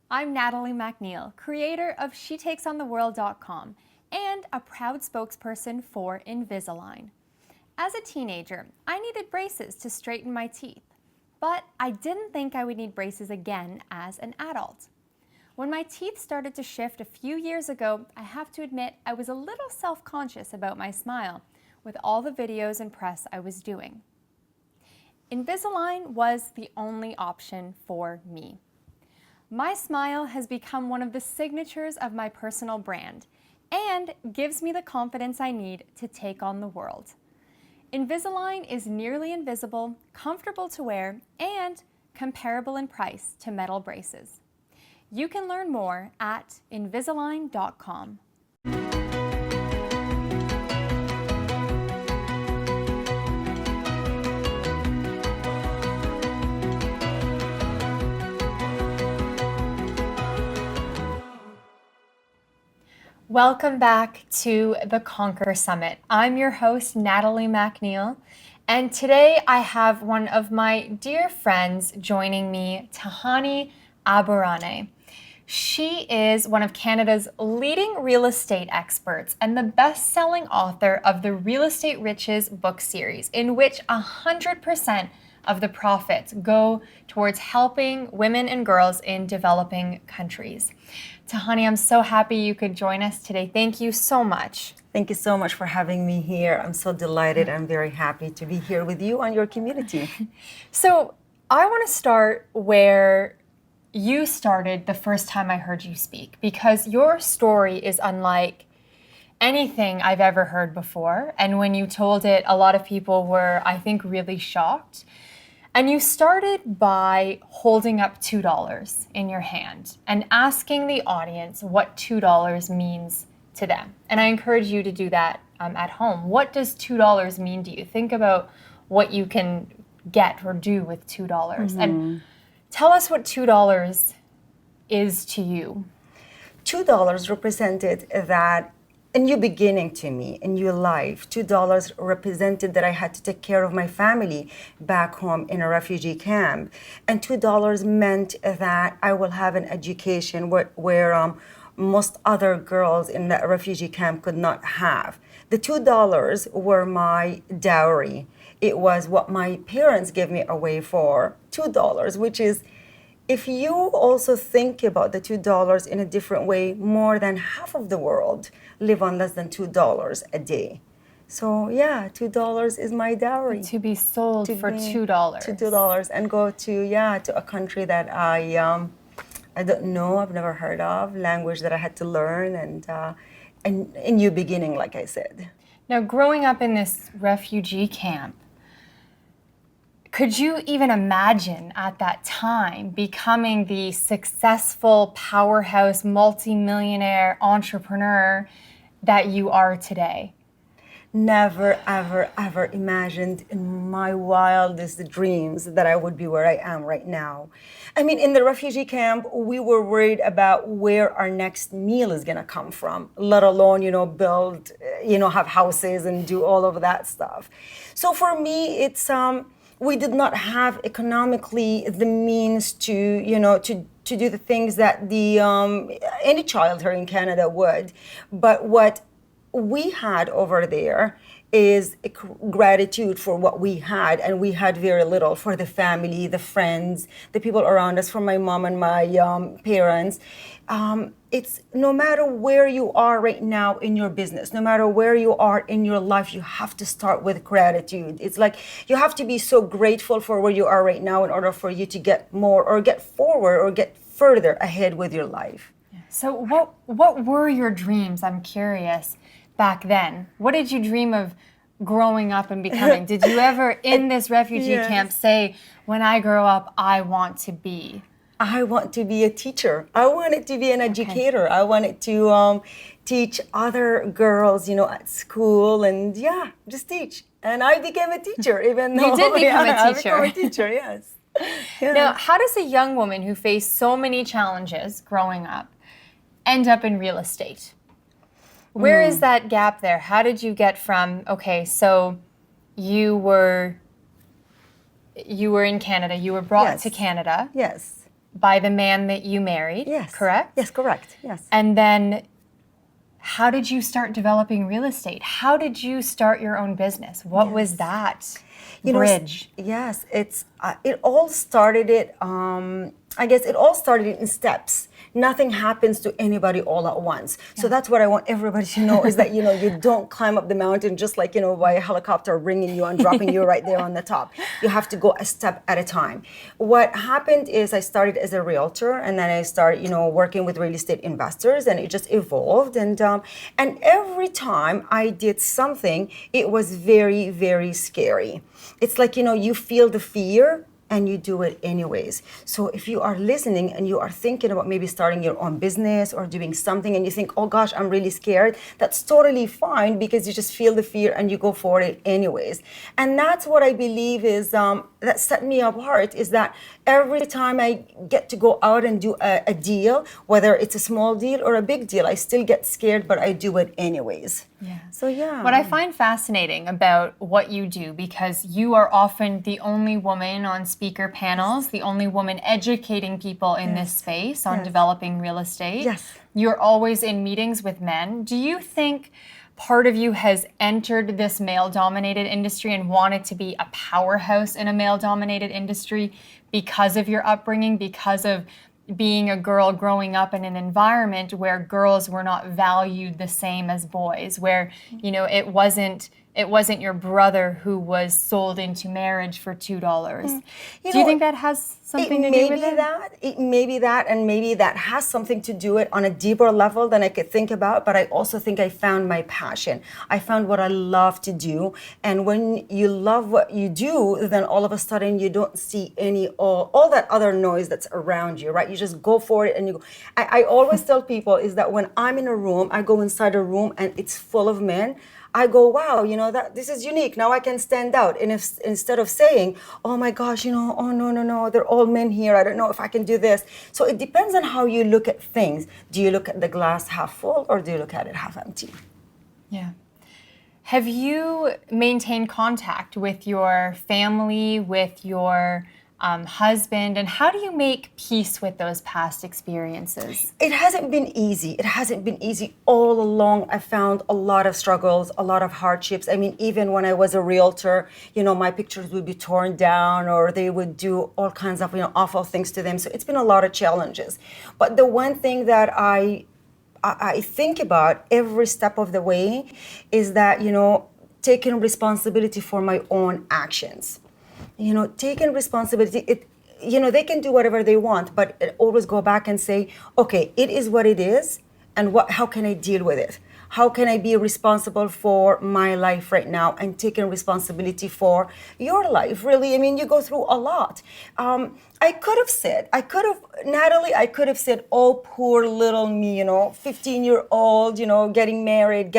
I'm Natalie MacNeil, creator of SheTakesOnTheWorld.com and a proud spokesperson for Invisalign. As a teenager, I needed braces to straighten my teeth, but I didn't think I would need braces again as an adult. When my teeth started to shift a few years ago, I have to admit I was a little self-conscious about my smile with all the videos and press I was doing. Invisalign was the only option for me. My smile has become one of the signatures of my personal brand and gives me the confidence I need to take on the world. Invisalign is nearly invisible, comfortable to wear, and comparable in price to metal braces. You can learn more at Invisalign.com. Welcome back to the Conquer Summit. I'm your host, Natalie MacNeil, and today I have one of my dear friends joining me, Tahani Aburaneh. She is one of Canada's leading real estate experts and the best-selling author of the Real Estate Riches book series, in which 100% of the profits go towards helping women and girls in developing countries. Tahani, I'm so happy you could join us today. Thank you so much. Thank you so much for having me here. I'm so delighted. I'm very happy to be here with you and your community. So I want to start where you started the first time I heard you speak, because your story is unlike anything I've ever heard before. And when you told it, a lot of people were, I think, really shocked. And you started by holding up $2 in your hand and asking the audience what $2 means to them. And I encourage you to do that at home. What does $2 mean to you? Think about what you can get or do with $2. And tell us what $2 is to you. $2 represented that a new beginning to me, a new life. $2 represented that I had to take care of my family back home in a refugee camp. And $2 meant that I will have an education where most other girls in that refugee camp could not have. The $2 were my dowry. It was what my parents gave me away for $2, which is, if you also think about the $2 in a different way, more than half of the world live on less than $2 a day. So yeah, $2 is my dowry. To be sold for $2. $2 and go to a country that I don't know, I've never heard of, language that I had to learn, and a new beginning, like I said. Now, growing up in this refugee camp, could you even imagine at that time becoming the successful powerhouse multimillionaire entrepreneur that you are today? Never, ever, ever imagined in my wildest dreams that I would be where I am right now. I mean, in the refugee camp, we were worried about where our next meal is gonna come from, let alone, build, have houses and do all of that stuff. So for me, it's, we did not have economically the means to do the things that the any child here in Canada would. But what we had over there is gratitude for what we had, and we had very little for the family, the friends, the people around us, from my mom and my parents. It's no matter where you are right now in your business, no matter where you are in your life, you have to start with gratitude. It's like you have to be so grateful for where you are right now in order for you to get more or get forward or get further ahead with your life. So what were your dreams? I'm curious. Back then, what did you dream of growing up and becoming? Did you ever in this refugee camp say, when I grow up, I want to be? I want to be a teacher. I wanted to be an educator. I wanted to teach other girls, at school, and just teach. And I became a teacher, even though you did become a teacher. I became a teacher, yes. Now, how does a young woman who faced so many challenges growing up end up in real estate? Where is that gap there? How did you get from, so you were in Canada, you were brought to Canada. Yes. by the man that you married, Yes. correct? Yes, correct. Yes. And then how did you start developing real estate? How did you start your own business? What was that bridge? Yes, it all started I guess it all started in steps. Nothing happens to anybody all at once. So that's what I want everybody to know is that, you don't climb up the mountain just like, by a helicopter bringing you and dropping you right there on the top. You have to go a step at a time. What happened is I started as a realtor and then I started, working with real estate investors and it just evolved. And every time I did something, it was very, very scary. It's like, you feel the fear and you do it anyways. So if you are listening and you are thinking about maybe starting your own business or doing something and you think, oh gosh, I'm really scared, that's totally fine because you just feel the fear and you go for it anyways. And that's what I believe is that set me apart is that every time I get to go out and do a deal, whether it's a small deal or a big deal, I still get scared, but I do it anyways. Yeah. So yeah. What I find fascinating about what you do, because you are often the only woman on speaker panels, the only woman educating people in this space on developing real estate. Yes. You're always in meetings with men. Do you think part of you has entered this male-dominated industry and wanted to be a powerhouse in a male-dominated industry because of your upbringing, because of being a girl growing up in an environment where girls were not valued the same as boys, where it wasn't your brother who was sold into marriage for $2. Do you think that has something to do with it? It may be that, and maybe that has something to do it on a deeper level than I could think about, but I also think I found my passion. I found what I love to do, and when you love what you do, then all of a sudden you don't see all that other noise that's around you, right? You just go for it and you go. I always tell people is that when I'm in a room, I go inside a room and it's full of men, I go, wow, that this is unique. Now I can stand out. And if instead of saying, oh my gosh, oh no, they're all men here. I don't know if I can do this. So it depends on how you look at things. Do you look at the glass half full or do you look at it half empty? Yeah. Have you maintained contact with your family, with your husband, and how do you make peace with those past experiences? It hasn't been easy. It hasn't been easy all along. I found a lot of struggles, a lot of hardships. I mean, even when I was a realtor, my pictures would be torn down or they would do all kinds of, awful things to them. So it's been a lot of challenges. But the one thing that I think about every step of the way is that, taking responsibility for my own actions. Taking responsibility, they can do whatever they want, but always go back and say, okay, it is what it is, and how can I deal with it? How can I be responsible for my life right now and taking responsibility for your life? Really, I mean, you go through a lot. Natalie, I could have said, oh, poor little me, 15-year-old, getting married,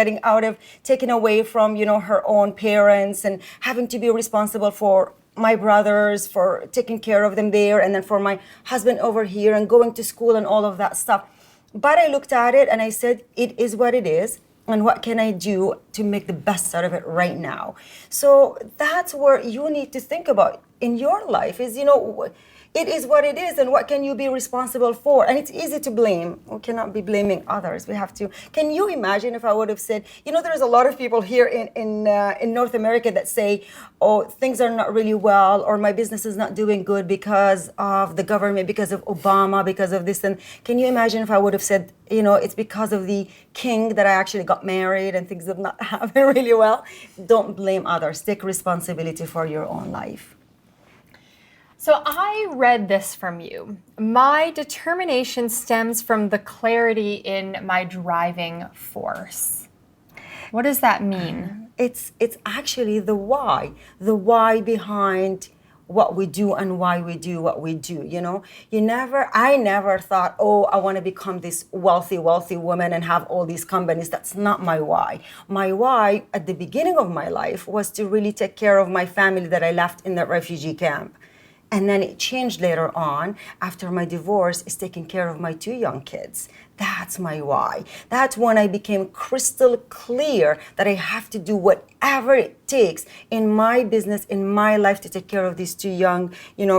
taken away from, her own parents and having to be responsible for my brothers, for taking care of them there, and then for my husband over here and going to school and all of that stuff. But I looked at it and I said, it is what it is. And what can I do to make the best out of it right now? So that's where you need to think about in your life is, it is what it is, and what can you be responsible for? And it's easy to blame. We cannot be blaming others. We have to. Can you imagine if I would have said, there's a lot of people here in North America that say, oh, things are not really well, or my business is not doing good because of the government, because of Obama, because of this. And can you imagine if I would have said, it's because of the king that I actually got married and things have not happened really well? Don't blame others. Take responsibility for your own life. So I read this from you. My determination stems from the clarity in my driving force. What does that mean? It's actually the why behind what we do and why we do what we do. I never thought, oh, I want to become this wealthy woman and have all these companies. That's not my why. My why at the beginning of my life was to really take care of my family that I left in that refugee camp. And then it changed later on after my divorce, is taking care of my 2 young kids. That's my why. That's when I became crystal clear that I have to do whatever it takes in my business, in my life, to take care of these 2 young,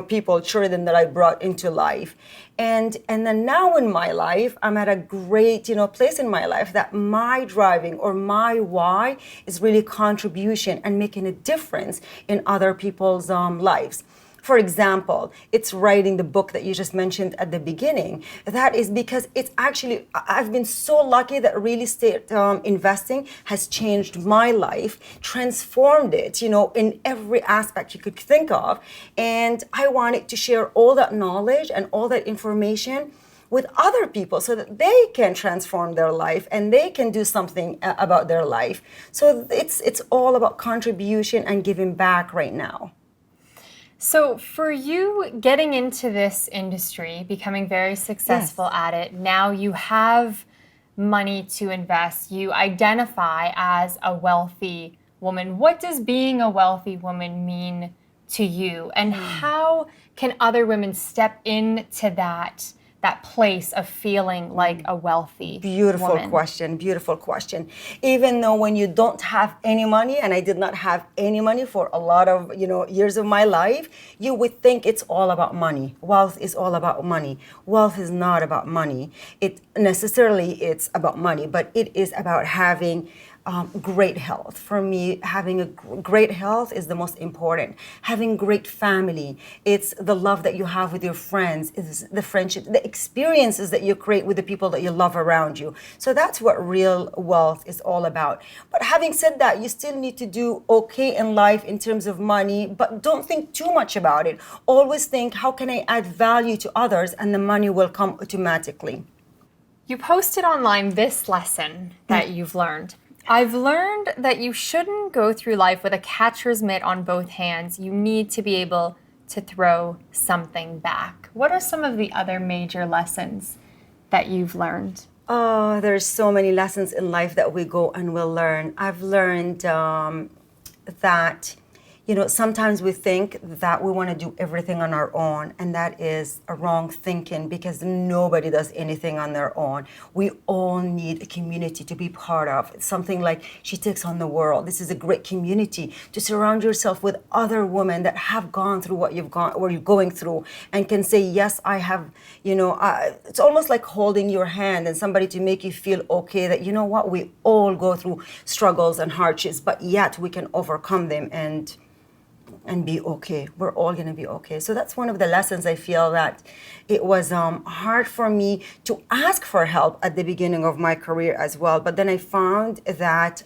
people, children that I brought into life. And then now in my life, I'm at a great, place in my life that my driving or my why is really contribution and making a difference in other people's lives. For example, it's writing the book that you just mentioned at the beginning. That is because it's actually, I've been so lucky that real estate investing has changed my life, transformed it, in every aspect you could think of. And I wanted to share all that knowledge and all that information with other people so that they can transform their life and they can do something about their life. So it's all about contribution and giving back right now. So for you getting into this industry, becoming very successful at it, now you have money to invest. You identify as a wealthy woman. What does being a wealthy woman mean to you? And how can other women step into that place of feeling like a wealthy Beautiful woman? Beautiful question. Even though when you don't have any money, and I did not have any money for a lot of years of my life, you would think it's all about money. Wealth is all about money. Wealth is not about money. It's about money, but it is about having great health. For me, having a great health is the most important. Having great family, it's the love that you have with your friends, it's the friendship, the experiences that you create with the people that you love around you. So that's what real wealth is all about. But having said that, you still need to do okay in life in terms of money, but don't think too much about it. Always think, how can I add value to others, and the money will come automatically. You posted online this lesson that you've learned. I've learned that you shouldn't go through life with a catcher's mitt on both hands. You need to be able to throw something back. What are some of the other major lessons that you've learned? Oh, there's so many lessons in life that we go and we'll learn. I've learned that sometimes we think that we want to do everything on our own, and that is a wrong thinking, because nobody does anything on their own. We all need a community to be part of. It's something like She Takes on the World. This is a great community to surround yourself with other women that have gone through what you're going through, and can say, yes, I have, it's almost like holding your hand and somebody to make you feel okay, that we all go through struggles and hardships, but yet we can overcome them and be okay. We're all going to be okay. So that's one of the lessons. I feel that it was hard for me to ask for help at the beginning of my career as well. But then I found that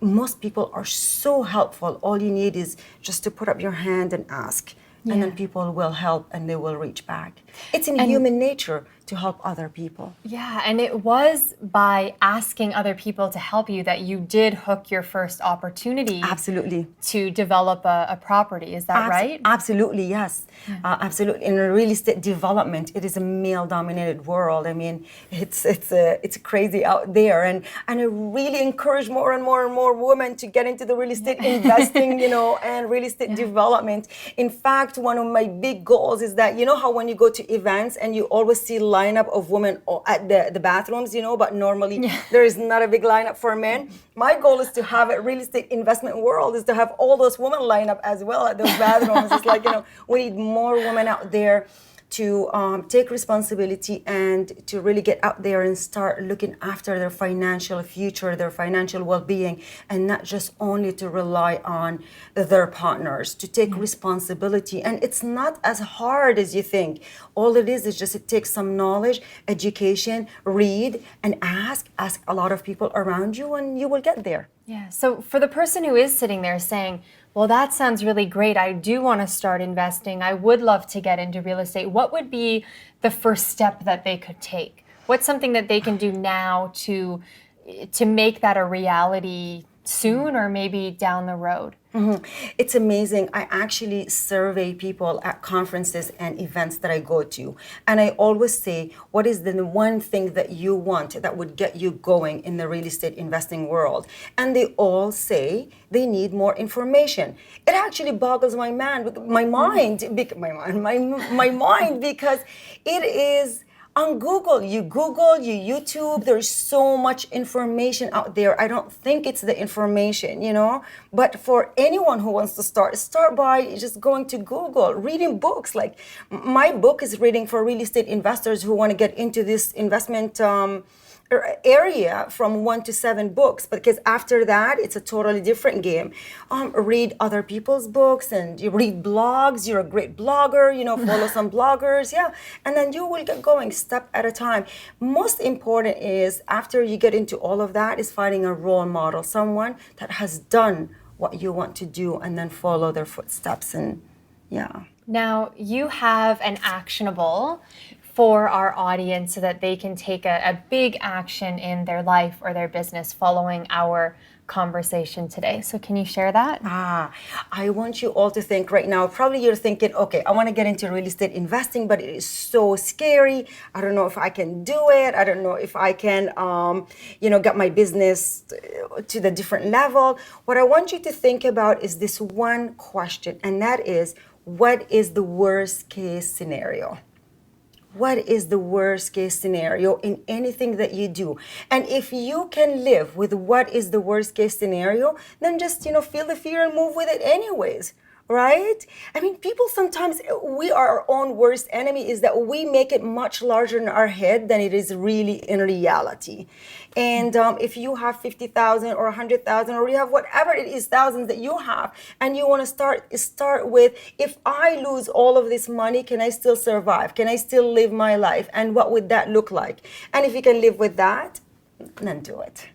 most people are so helpful. All you need is just to put up your hand and ask. And then people will help and they will reach back. It's in human nature to help other people. Yeah, and it was by asking other people to help you that you did hook your first opportunity. Absolutely. To develop a property. Is that right? Absolutely, yes. Absolutely. In real estate development, it is a male-dominated world. I mean, it's crazy out there, and I really encourage more and more and more women to get into the real estate investing, and real estate development. In fact, one of my big goals is that how when you go to events and you always see lineup of women at the bathrooms, but normally there is not a big lineup for men. My goal is to have a real estate investment world, is to have all those women line up as well at those bathrooms. It's like, we need more women out there to take responsibility and to really get out there and start looking after their financial future, their financial well-being, and not just only to rely on their partners, to take responsibility. And it's not as hard as you think. All it is just it takes some knowledge, education, read, and ask a lot of people around you, and you will get there. Yeah. So for the person who is sitting there saying, well, that sounds really great, I do want to start investing, I would love to get into real estate, what would be the first step that they could take? What's something that they can do now to make that a reality soon, or maybe down the road? It's amazing. I actually survey people at conferences and events that I go to. And I always say, what is the one thing that you want that would get you going in the real estate investing world? And they all say they need more information. It actually boggles my mind, my mind, because it is on Google. You Google, you YouTube, there's so much information out there. I don't think it's the information, But for anyone who wants to start by just going to Google, reading books. Like my book is reading for real estate investors who want to get into this investment area from 1 to 7 books, because after that it's a totally different game. Read other people's books, and you read blogs. You're a great blogger, follow some bloggers, and then you will get going step at a time. Most important is, after you get into all of that, is finding a role model, someone that has done what you want to do, and then follow their footsteps. And Now, you have an actionable for our audience so that they can take a big action in their life or their business following our conversation today. So can you share that? I want you all to think right now. Probably you're thinking, okay, I want to get into real estate investing, but it is so scary. I don't know if I can do it. I don't know if I can, get my business to the different level. What I want you to think about is this one question, and that is, what is the worst case scenario? What is the worst case scenario in anything that you do? And if you can live with what is the worst case scenario, then just, feel the fear and move with it anyways, right? I mean, people sometimes, we are our own worst enemy, is that we make it much larger in our head than it is really in reality. And if you have 50,000 or 100,000, or you have whatever it is, thousands that you have, and you want to start with, if I lose all of this money, can I still survive? Can I still live my life? And what would that look like? And if you can live with that, then do it.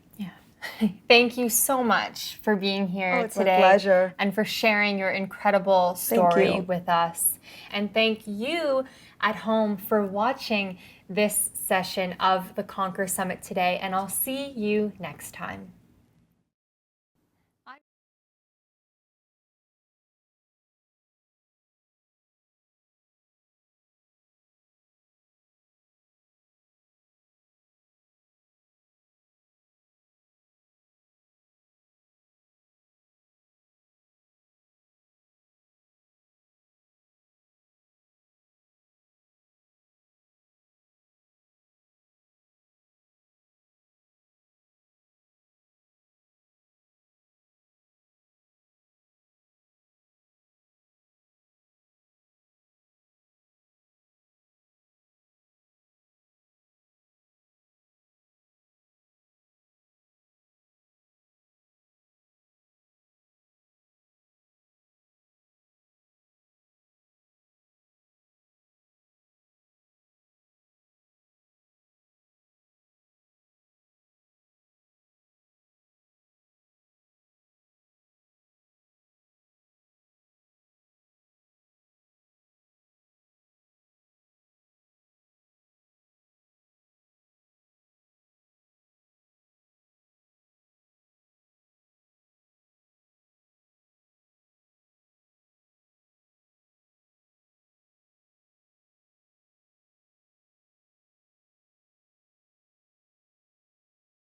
Thank you so much for being here it's today. My pleasure. And for sharing your incredible story with us. And thank you at home for watching this session of the Conquer Summit today. And I'll see you next time.